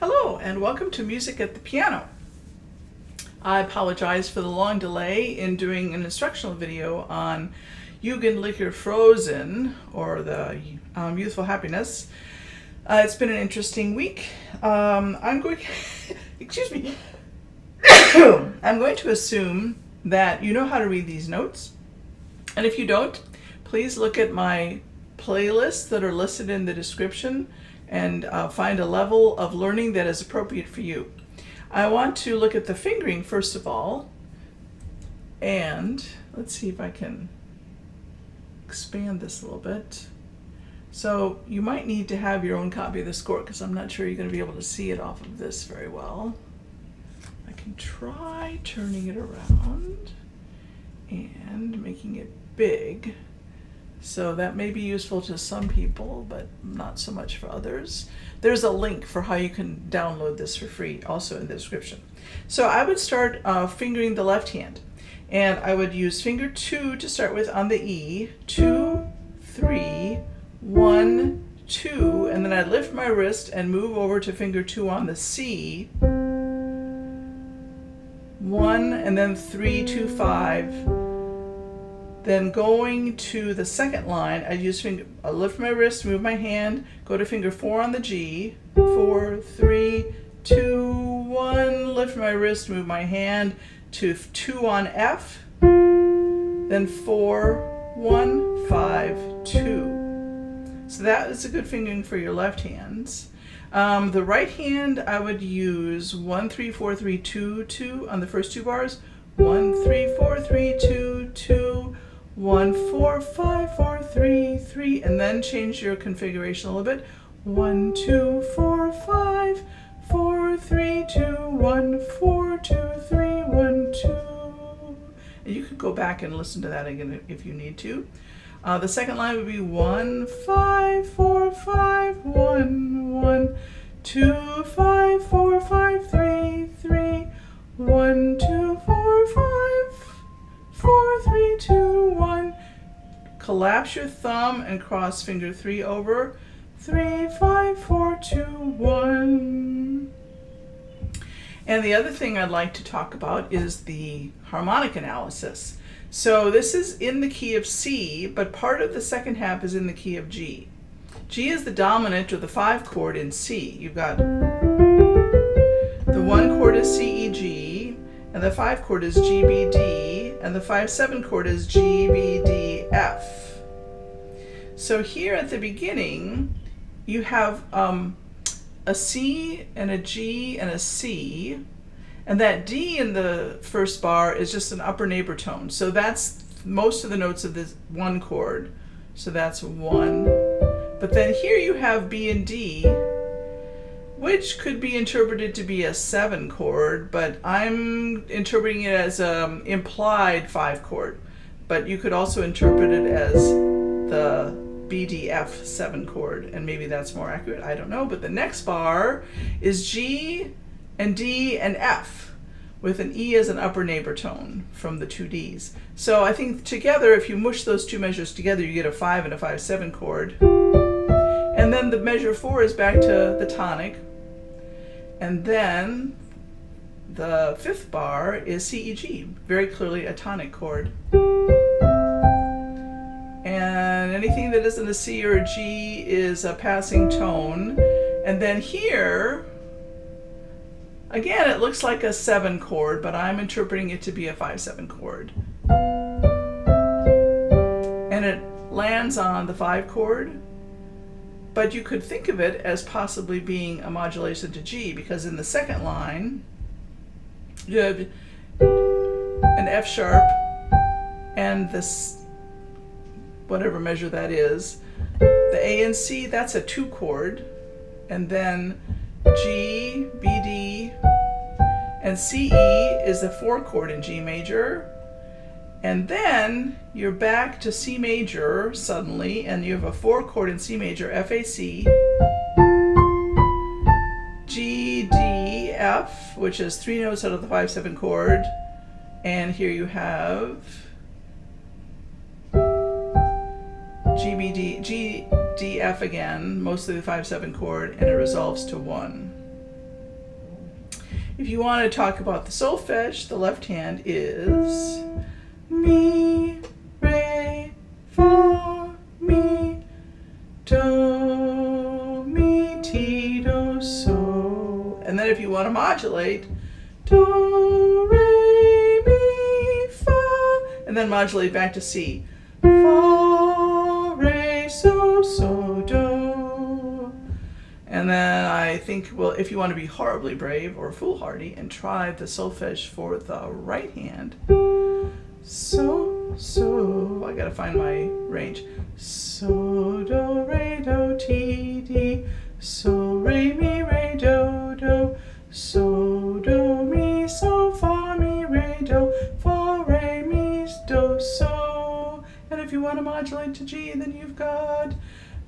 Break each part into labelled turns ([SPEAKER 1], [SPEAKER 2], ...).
[SPEAKER 1] Hello and welcome to Music at the Piano. I apologize for the long delay in doing an instructional video on Jugendliche Frohsihnn, or the Youthful Happiness. It's been an interesting week. I'm going to assume that you know how to read these notes. And if you don't, please look at my playlists that are listed in the description and find a level of learning that is appropriate for you. I want to look at the fingering first of all, and let's see if I can expand this a little bit. So you might need to have your own copy of the score because I'm not sure you're going to be able to see it off of this very well. I can try turning it around and making it big. So that may be useful to some people, but not so much for others. There's a link for how you can download this for free also in the description. So I would start fingering the left hand. And I would use finger 2 to start with on the E. 2, 3, 1, 2. And then I'd lift my wrist and move over to finger 2 on the C. 1, and then 3, 2, 5. Then going to the second line, I lift my wrist, move my hand, go to finger 4 on the G, 4, 3, 2, 1, lift my wrist, move my hand to 2 on F, then 4, 1, 5, 2. So that is a good fingering for your left hands. The right hand, I would use 1, 3, 4, 3, 2, 2 on the first 2 bars. 1, 3, 4, 3, 2, 2. 1, 4, 5, 4, 3, 3, and then change your configuration a little bit. 1, 2, 4, 5, 4, 3, 2, 1, 4, 2, 3, 1, 2. And you could go back and listen to that again if you need to. The second line would be 1, 5, 4, 5, 1, 1, 2, 5, 4, 5, 3, 3, 1, 2, 4, 5, 4, 3, 2, 1. Collapse your thumb and cross finger 3 over. 3, 5, 4, 2, 1. And the other thing I'd like to talk about is the harmonic analysis. So this is in the key of C, but part of the second half is in the key of G. G is the dominant or the 5 chord in C. You've got the 1 chord is C, E, G, and the 5 chord is G, B, D. And the 5/7 chord is G, B, D, F. So here at the beginning, you have a C and a G and a C, and that D in the first bar is just an upper neighbor tone. So that's most of the notes of this 1 chord. So that's 1. But then here you have B and D, which could be interpreted to be a 7 chord, but I'm interpreting it as an implied 5 chord. But you could also interpret it as the BDF 7 chord, and maybe that's more accurate, I don't know. But the next bar is G and D and F, with an E as an upper neighbor tone from the 2 Ds. So I think together, if you mush those 2 measures together, you get a 5 and a 5/7 chord. And then the measure 4 is back to the tonic. And then the 5th bar is C, E, G, very clearly a tonic chord. And anything that isn't a C or a G is a passing tone. And then here, again, it looks like a 7 chord, but I'm interpreting it to be a 5/7 chord. And it lands on the 5 chord. But you could think of it as possibly being a modulation to G, because in the second line, you have an F sharp and this, whatever measure that is. The A and C, that's a 2 chord. And then G, B, D, and C, E is the 4 chord in G major. And then you're back to C major suddenly, and you have a 4 chord in C major, F, A, C, G, D, F, which is 3 notes out of the 5/7 chord. And here you have G, B, D, G, D, F again, mostly the 5/7 chord, and it resolves to 1. If you want to talk about the solfege, the left hand is mi, re, fa, mi, do, mi, ti, do, so. And then if you want to modulate, do, re, mi, fa, and then modulate back to C. Fa, re, so, do. And then I think, well, if you want to be horribly brave or foolhardy and try the solfege for the right hand. So, I gotta find my range. So, do, re, do, ti, di, so, re, mi, re, do, so, do, mi, so, fa, mi, re, do, fa, re, mi, do, so. And if you want to modulate to G, then you've got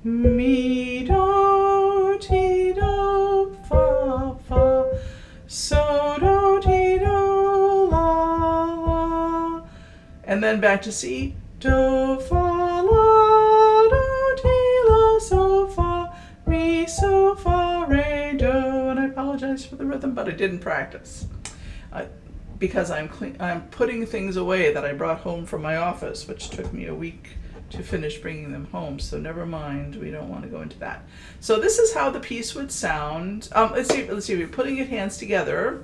[SPEAKER 1] mi, do, ti, do, fa, fa, so, do, ti, do, la, la. And then back to C, do, fa, la, do, ti, la, so, fa, mi, so, fa, re, do. And I apologize for the rhythm, but I didn't practice. Because I'm putting things away that I brought home from my office, which took me a week to finish bringing them home. So never mind, we don't want to go into that. So this is how the piece would sound. Let's see, we're putting your hands together.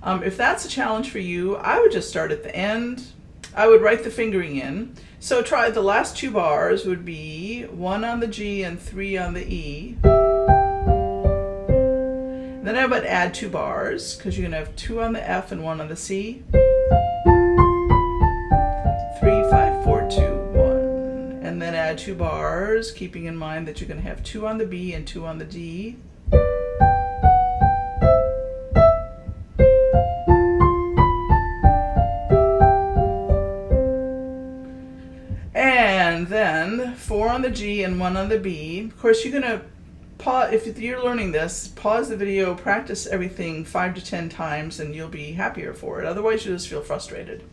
[SPEAKER 1] If that's a challenge for you, I would just start at the end. I would write the fingering in. So try the last 2 bars would be 1 on the G and 3 on the E. Then I would add 2 bars, because you're going to have 2 on the F and 1 on the C. 3, 5, 4, 2, 1. And then add 2 bars, keeping in mind that you're going to have 2 on the B and 2 on the D. And then 4 on the G and 1 on the B. Of course, you're going to pause, if you're learning this, pause the video, practice everything 5 to 10 times, and you'll be happier for it. Otherwise, you'll just feel frustrated.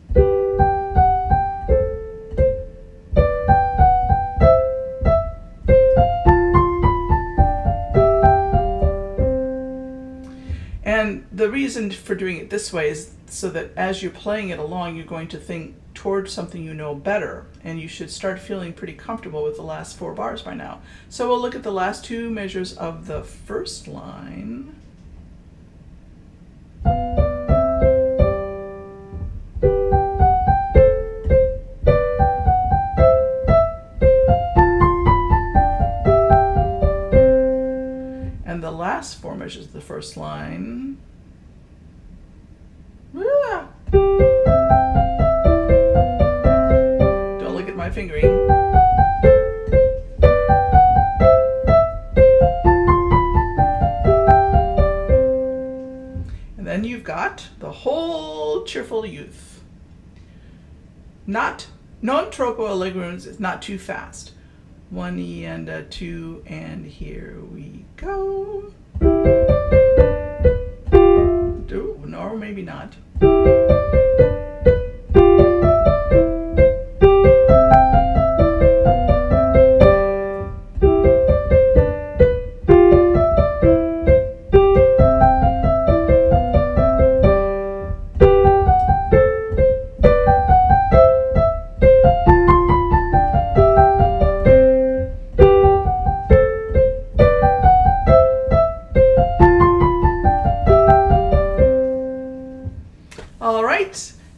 [SPEAKER 1] And the reason for doing it this way is so that as you're playing it along, you're going to think towards something you know better, and you should start feeling pretty comfortable with the last 4 bars by now. So we'll look at the last 2 measures of the first line. And the last 4 measures of the first line. Don't look at my fingering. And then you've got the whole cheerful youth. Non troppo allegro is not too fast. 1 E and a 2, and here we go. Or maybe not.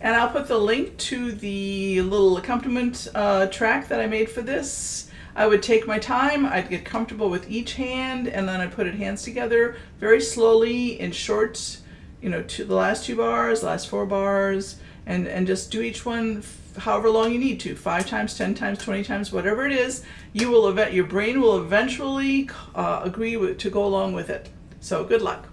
[SPEAKER 1] And I'll put the link to the little accompaniment track that I made for this. I would take my time, I'd get comfortable with each hand, and then I'd put it hands together very slowly in short, to the last 2 bars, last 4 bars, and just do each one however long you need to, 5 times, 10 times, 20 times, whatever it is. Your brain will eventually agree to go along with it. So good luck.